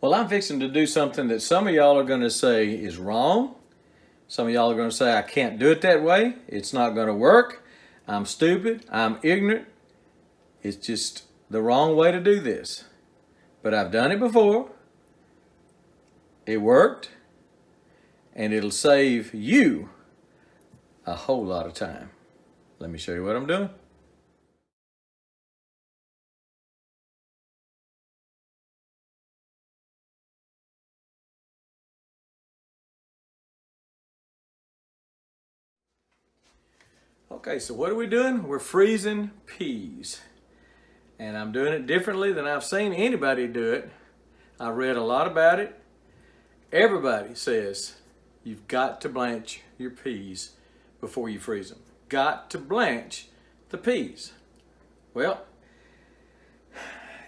Well, I'm fixing to do something that some of y'all are going to say is wrong. Some of y'all are going to say I can't do it that way. It's not going to work. I'm stupid. I'm ignorant. It's just the wrong way to do this. But I've done it before. It worked. And it'll save you a whole lot of time. Let me show you what I'm doing. Okay, so what are we doing? We're freezing peas. And I'm doing it differently than I've seen anybody do it. I read a lot about it. Everybody says you've got to blanch your peas before you freeze them. Got to blanch the peas. Well,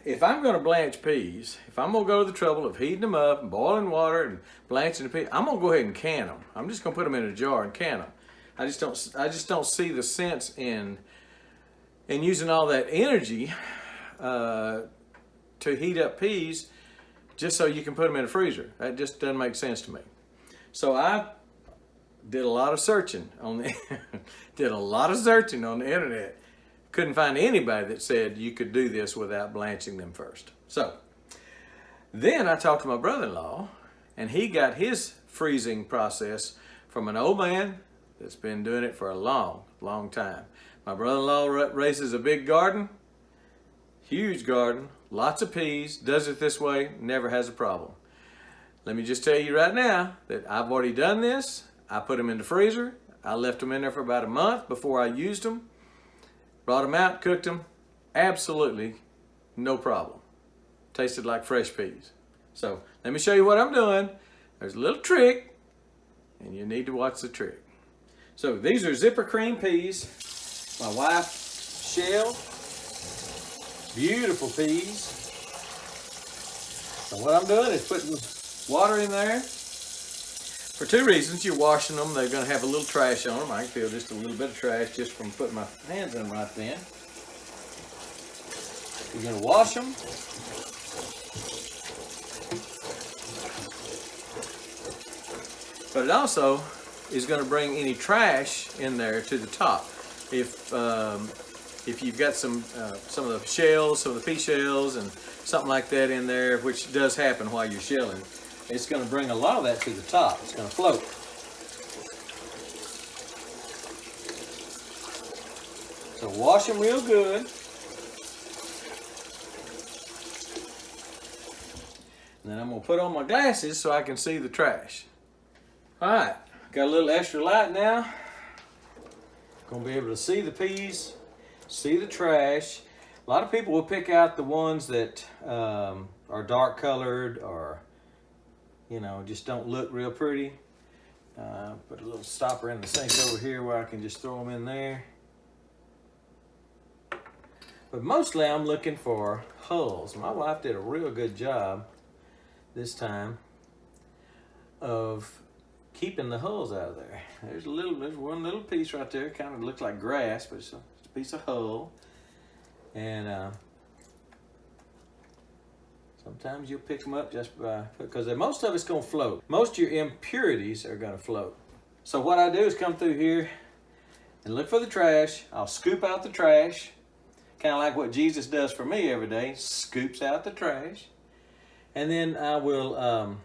if I'm going to blanch peas, if I'm going to go to the trouble of heating them up and boiling water and blanching the peas, I'm going to go ahead and can them. I'm just going to put them in a jar and can them. I just don't see the sense in using all that energy to heat up peas just so you can put them in a freezer. That just doesn't make sense to me. So I did a lot of searching on the internet. Couldn't find anybody that said you could do this without blanching them first. So then I talked to my brother-in-law, and he got his freezing process from an old man that's been doing it for a long, long time. My brother-in-law raises a big garden, huge garden, lots of peas, does it this way, never has a problem. Let me just tell you right now that I've already done this. I put them in the freezer. I left them in there for about a month before I used them. Brought them out, cooked them, absolutely no problem. Tasted like fresh peas. So let me show you what I'm doing. There's a little trick, and you need to watch the trick. So these are zipper cream peas. My wife shelled. Beautiful peas. So what I'm doing is putting water in there. For two reasons. You're washing them. They're going to have a little trash on them. I can feel just a little bit of trash just from putting my hands in them right then. You're going to wash them. But it also is going to bring any trash in there to the top. If you've got some of the shells, some of the pea shells and something like that in there, which does happen while you're shelling, it's going to bring a lot of that to the top. It's going to float. So wash them real good. And then I'm going to put on my glasses so I can see the trash. All right, got a little extra light now. Going to be able to see the peas, see the trash. A lot of people will pick out the ones that are dark colored or, you know, just don't look real pretty. Put a little stopper in the sink over here where I can just throw them in there. But mostly I'm looking for hulls. My wife did a real good job this time of keeping the hulls out of there. There's one little piece right there. Kind of looks like grass, but it's a piece of hull. And sometimes you'll pick them up just by, because most of it's going to float. Most of your impurities are going to float. So what I do is come through here and look for the trash. I'll scoop out the trash, kind of like what Jesus does for me every day, scoops out the trash. And then I will,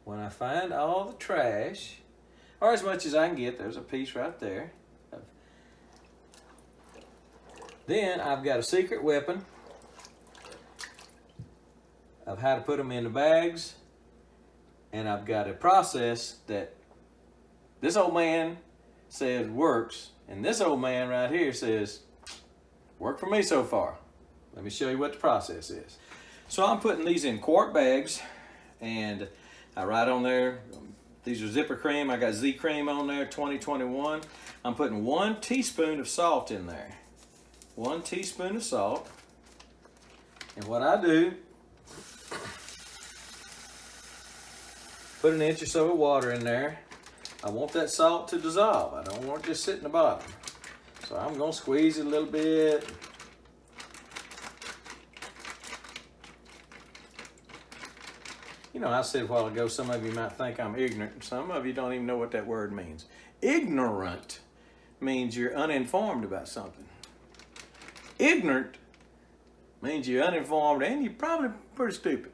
when I find all the trash, or as much as I can get, there's a piece right there. Then I've got a secret weapon of how to put them in the bags, and I've got a process that this old man says works, and this old man right here says worked for me so far. Let me show you what the process is. So I'm putting these in quart bags, and I write on there, these are zipper cream. I got Z cream on there, 2021. I'm putting 1 teaspoon of salt in there. 1 teaspoon of salt. And what I do, put an inch or so of water in there. I want that salt to dissolve. I don't want it just sit in the bottom. So I'm going to squeeze it a little bit. You know, I said a while ago, some of you might think I'm ignorant. Some of you don't even know what that word means. Ignorant means you're uninformed about something. Ignorant means you're uninformed and you're probably pretty stupid.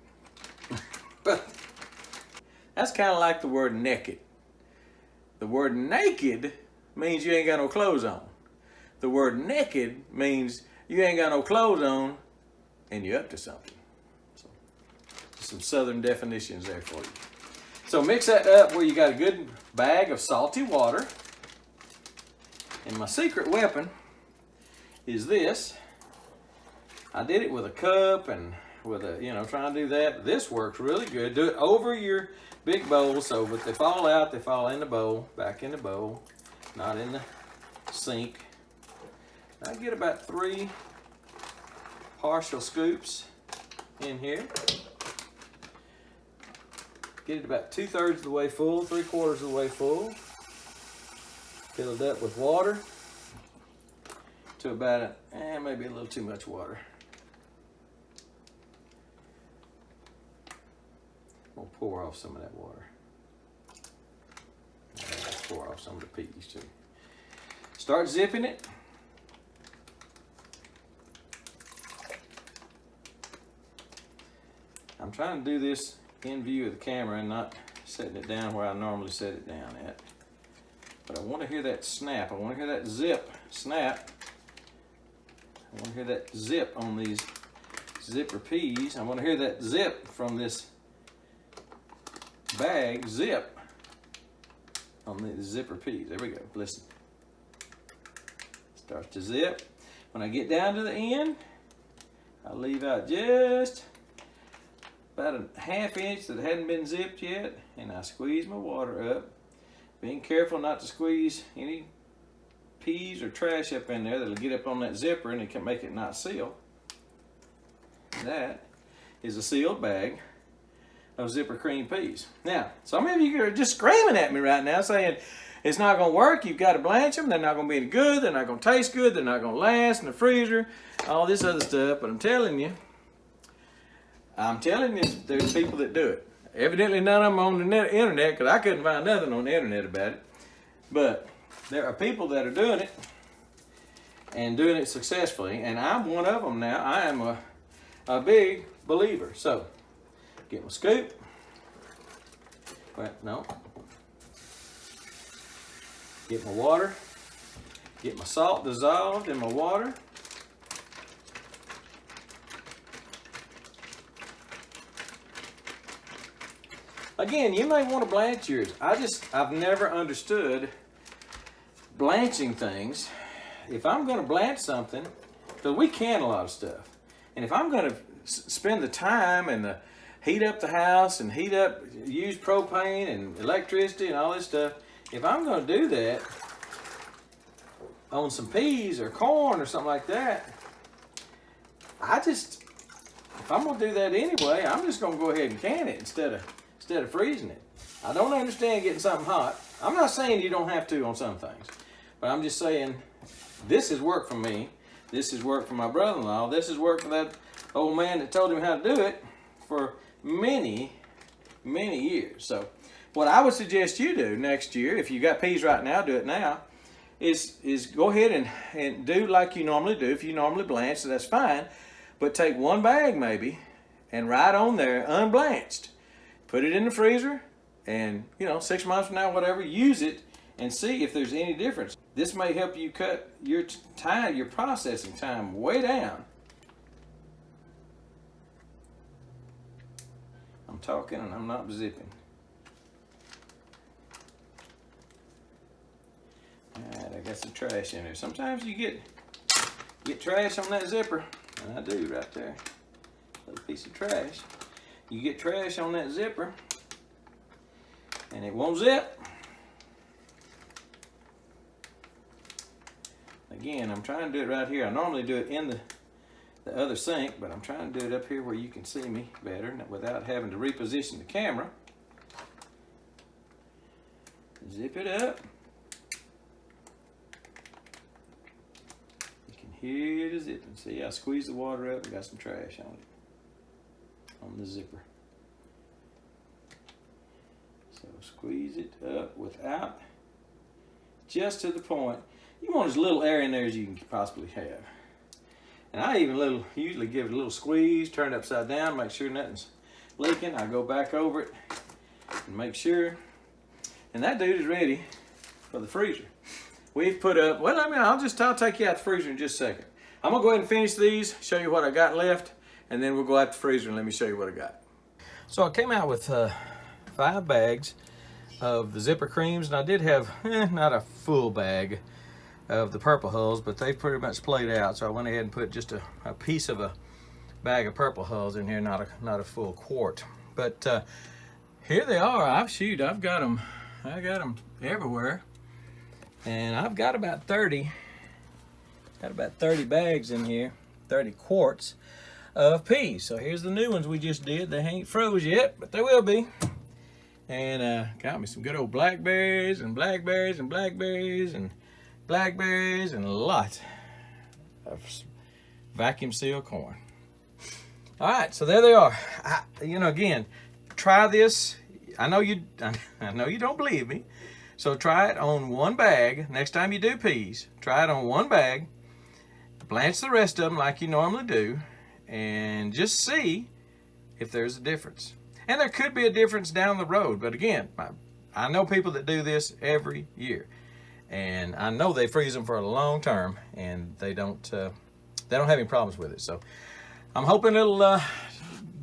But that's kind of like the word naked. The word naked means you ain't got no clothes on. The word naked means you ain't got no clothes on and you're up to something. So, some southern definitions there for you. So mix that up where you got a good bag of salty water. And my secret weapon is this. I did it with a cup and with a, you know, trying to do that. This works really good. Do it over your big bowl so if they fall out, they fall in the bowl, back in the bowl, not in the sink. I get about 3 partial scoops in here. Get it about 2/3 of the way full, 3/4 of the way full. Fill it up with water to about, maybe a little too much water. We'll pour off some of that water. Let's pour off some of the peas too. Start zipping it. I'm trying to do this in view of the camera and not setting it down where I normally set it down at. But I want to hear that snap. I want to hear that zip snap. I want to hear that zip on these zipper peas. I want to hear that zip from this bag zip on the zipper peas. There we go. Listen. Starts to zip. When I get down to the end, I leave out just about a 1/2 inch that hadn't been zipped yet, and I squeeze my water up. Being careful not to squeeze any peas or trash up in there that'll get up on that zipper and it can make it not seal. That is a sealed bag of zipper cream peas. Now, some of you are just screaming at me right now saying it's not going to work, you've got to blanch them, they're not going to be any good, they're not going to taste good, they're not going to last in the freezer, all this other stuff, but I'm telling you, there's people that do it. Evidently none of them on the internet, because I couldn't find nothing on the internet about it. But there are people that are doing it and doing it successfully, and I'm one of them now. I am a big believer. So, get my scoop. Well, no. Get my water. Get my salt dissolved in my water. Again, you may want to blanch yours. I've never understood blanching things. If I'm going to blanch something, because we can a lot of stuff, and if I'm going to spend the time and heat up the house and use propane and electricity and all this stuff, if I'm going to do that on some peas or corn or something like that, if I'm going to do that anyway, I'm just going to go ahead and can it instead of freezing it. I don't understand getting something hot. I'm not saying you don't have to on some things, but I'm just saying this has worked for me. This has worked for my brother-in-law. This has worked for that old man that told him how to do it for many, many years. So what I would suggest you do next year, if you got peas right now, do it now, is go ahead and do like you normally do. If you normally blanch, so that's fine, but take one bag maybe and write on there unblanched. Put it in the freezer, and 6 months from now, whatever, use it and see if there's any difference. This may help you cut your time, your processing time way down. I'm talking and I'm not zipping. All right, I got some trash in there. Sometimes you get trash on that zipper, and I do right there. A little piece of trash. You get trash on that zipper and it won't zip. Again, I'm trying to do it right here. I normally do it in the other sink, but I'm trying to do it up here where you can see me better without having to reposition the camera. Zip it up. You can hear the zipping. See, I squeezed the water up and got some trash on it. On the zipper. So squeeze it up without, just to the point. You want as little air in there as you can possibly have. And I even usually give it a little squeeze, turn it upside down, make sure nothing's leaking. I go back over it and make sure. And that dude is ready for the freezer. We've put up, well, I mean, I'll take you out the freezer in just a second. I'm gonna go ahead and finish these, show you what I got left, and then we'll go out the freezer and let me show you what I got. So I came out with 5 bags of the zipper creams, and I did have, not a full bag of the purple hulls, but they've pretty much played out, so I went ahead and put just a piece of a bag of purple hulls in here, not a full quart. But here they are. I've got them everywhere, and I've got about 30 bags in here, 30 quarts of peas. So here's the new ones we just did. They ain't froze yet, but they will be. And got me some good old blackberries and blackberries and blackberries and blackberries and a lot of vacuum sealed corn. All right, so there they are. Again, try this. I know you don't believe me, so try it on 1 bag. Next time you do peas, try it on 1 bag. Blanch the rest of them like you normally do, and just see if there's a difference. And there could be a difference down the road, but again, I know people that do this every year, and I know they freeze them for a long term, and they don't have any problems with it. So I'm hoping it'll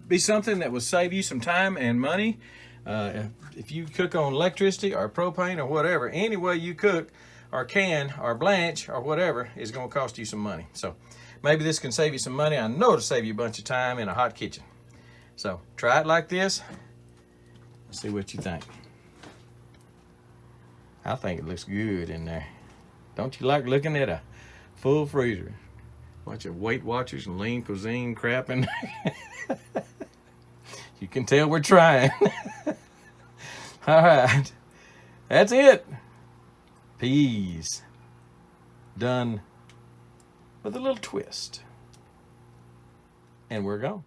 be something that will save you some time and money. If you cook on electricity or propane or whatever, any way you cook or can or blanch or whatever is going to cost you some money. So maybe this can save you some money. I know it'll save you a bunch of time in a hot kitchen. So try it like this. Let's see what you think. I think it looks good in there. Don't you like looking at a full freezer? Bunch of Weight Watchers and Lean Cuisine crap in there. You can tell we're trying. All right, that's it. Peas done with a little twist. And we're gone.